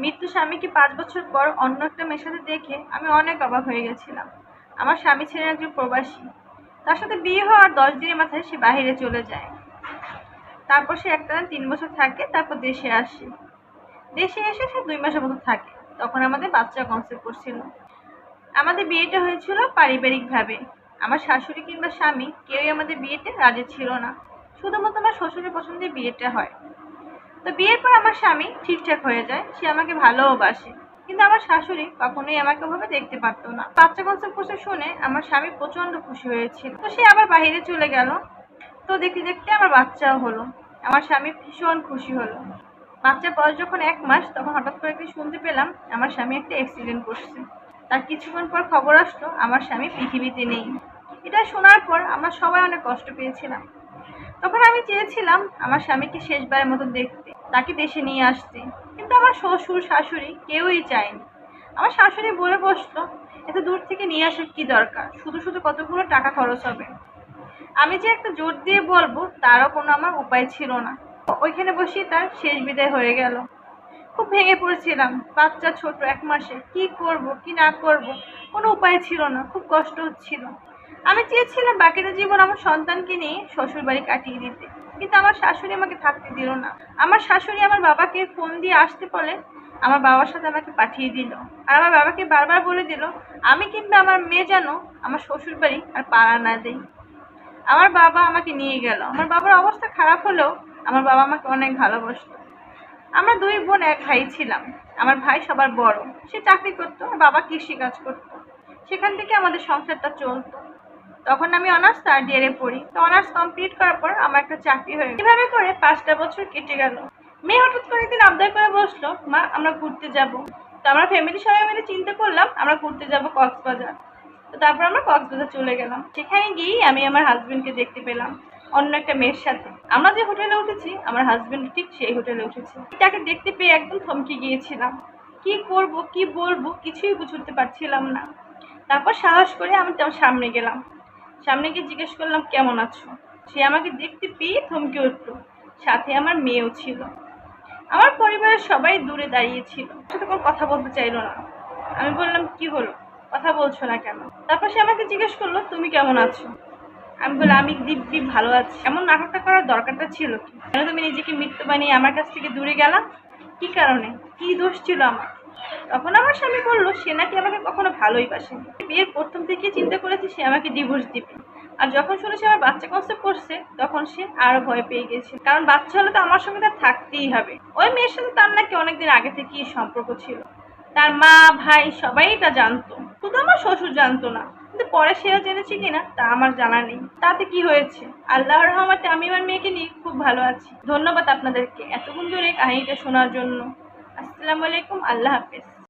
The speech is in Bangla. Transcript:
মৃত্যু স্বামীকে ৫ বছর পর অন্য একটা মেয়ের সাথে দেখে আমি অনেক অবাক হয়ে গেছিলাম। আমার স্বামী ছিলেন একজন প্রবাসী। তার সাথে বিয়ে হওয়ার ১০ দিনের মাথায় সে বাহিরে চলে যায়। তারপর সে একটানা ৩ বছর থাকে, তারপর দেশে আসে। দেশে এসে সে ২ মাসের মতো থাকে। তখন আমাদের বাচ্চা কনসেপ্ট করছিল। আমাদের বিয়েটা হয়েছিল পারিবারিকভাবে। আমার শাশুড়ি কিংবা স্বামী কেউই আমাদের বিয়েতে রাজি ছিল না। শুধুমাত্র আমার শ্বশুরের পছন্দে বিয়েটা হয়। তো বিয়ের পর আমার স্বামী ঠিকঠাক হয়ে যায়, সে আমাকে ভালোবাসে। কিন্তু আমার শাশুড়ি কখনোই আমাকে ওভাবে দেখতে পারতো না। বাচ্চা কনসেপ্ট করছে শুনে আমার স্বামী প্রচন্ড খুশি হয়েছিল। তো সে আবার বাইরে চলে গেল। তো দেখতে দেখতে আমার বাচ্চাও হলো। আমার স্বামী ভীষণ খুশি হলো। বাচ্চার বয়স যখন ১ মাস, তখন হঠাৎ করে একদিন শুনতে পেলাম আমার স্বামী একটা অ্যাক্সিডেন্ট করছে। তার কিছুক্ষণ পর খবর আসলো আমার স্বামী পৃথিবীতে নেই। এটা শোনার পর আমরা সবাই অনেক কষ্ট পেয়েছিলাম। তখন আমি চেয়েছিলাম আমার স্বামীকে শেষবারের মতো দেখতে, তাকে দেশে নিয়ে আসতে। কিন্তু আমার শ্বশুর শাশুড়ি কেউই চায়নি। আমার শাশুড়ি বলে বসলো, এত দূর থেকে নিয়ে আসার কি দরকার, শুধু শুধু কতগুলো টাকা খরচ হবে। আমি যে একটা জোর দিয়ে বলবো তারও কোনো আমার উপায় ছিল না। ওইখানে বসেই তার শেষ বিদায় হয়ে গেল। খুব ভেঙে পড়েছিলাম। বাচ্চা ছোট ১ মাসে, কি করব কি না করব কোনো উপায় ছিল না। খুব কষ্ট হচ্ছিল। আমি চেয়েছিলাম বাকিটা জীবন আমার সন্তানকে নিয়ে শ্বশুর বাড়ি কাটিয়ে দিতে, কিন্তু আমার শাশুড়ি আমাকে থাকতে দিল না। আমার শাশুড়ি আমার বাবাকে ফোন দিয়ে আসতে বলে আমার বাবার সাথে আমাকে পাঠিয়ে দিল। আর আমার বাবাকে বারবার বলে দিল আমি কিংবা আমার মেয়ে যেন আমার শ্বশুর বাড়ি আর পাড়া না দেয়। আমার বাবা আমাকে নিয়ে গেল। আমার বাবার অবস্থা খারাপ হলেও আমার বাবা আমাকে অনেক ভালোবাসতো। আমরা ২ বোন ১ ভাই ছিলাম। আমার ভাই সবার বড়। সে চাকরি করতো আর বাবা কৃষিকাজ করতো। সেখান থেকে আমাদের সংসারটা চলতো। তখন আমি অনার্স 3rd ইয়ারে পড়ি। তো অনার্স কমপ্লিট করার পর আমার একটা চাকরি হয়ে গেল। এভাবে করে ৫টা বছর কেটে গেল। মেয়ে হঠাৎ করে একদিন আবদার করে বসলো, মা আমরা ঘুরতে যাব। তো আমরা ফ্যামিলি সবাই মিলে চিন্তা করলাম আমরা ঘুরতে যাব কক্সবাজার। তো তারপর আমরা কক্সবাজার চলে গেলাম। সেখানে গিয়েই আমি আমার হাজবেন্ডকে দেখতে পেলাম অন্য একটা মেয়ের সাথে। আমরা যে হোটেলে উঠেছি আমার হাজবেন্ড ঠিক সেই হোটেলে উঠেছে। তাকে দেখতে পেয়ে একদম থমকে গিয়েছিলাম। কি করব কি বলবো কিছুই বুঝে উঠতে পারছিলাম না। তারপর সাহস করে আমি তার সামনে গেলাম। সামনে গিয়ে জিজ্ঞেস করলাম কেমন আছো। সে আমাকে দেখতে পেয়ে থমকে উঠলো। সাথে আমার মেয়েও ছিল। আমার পরিবারের সবাই দূরে দাঁড়িয়ে ছিল, সাথে কোনো কথা বলতে চাইলো না। আমি বললাম কি হলো, কথা বলছো না কেন? তারপর সে আমাকে জিজ্ঞেস করলো তুমি কেমন আছো। আমি বললাম আমি দিব্যি ভালো আছি। এমন নাটকটা করার দরকারটা ছিল কি? কেন তুমি নিজেকে মৃত্যু বানিয়ে আমার কাছ থেকে দূরে গেলা? কি কারণে? কি দোষ ছিল আমার? তখন আমার স্বামী বললো সে নাকি আমাকে কখনো ভালোই বাসেনি। বিয়ের প্রথম থেকে চিন্তা করেছে সে আমাকে ডিভোর্স দিবে। আর যখন শুনেছে আমার বাচ্চা কনসেপ্ট করছে তখন সে আরো ভয় পেয়ে গেছে, কারণ বাচ্চা হলে তো আমার সঙ্গে তার থাকতেই হবে। ওই মেয়ের সাথে তার নাকি অনেকদিন আগে থেকেই সম্পর্ক ছিল। তার মা ভাই সবাই এটা জানতো, শুধু আমার শ্বশুর জানতো না। কিন্তু পরে সেও জেনেছে কিনা তা আমার জানা নেই। তাতে কি হয়েছে, আল্লাহর রহমতে আমি আমার মেয়েকে নিয়ে খুব ভালো আছি। ধন্যবাদ আপনাদেরকে এতক্ষণ ধরে কাহিনীটা শোনার জন্য। আসসালামু আলাইকুম, আল্লাহ হাফেজ।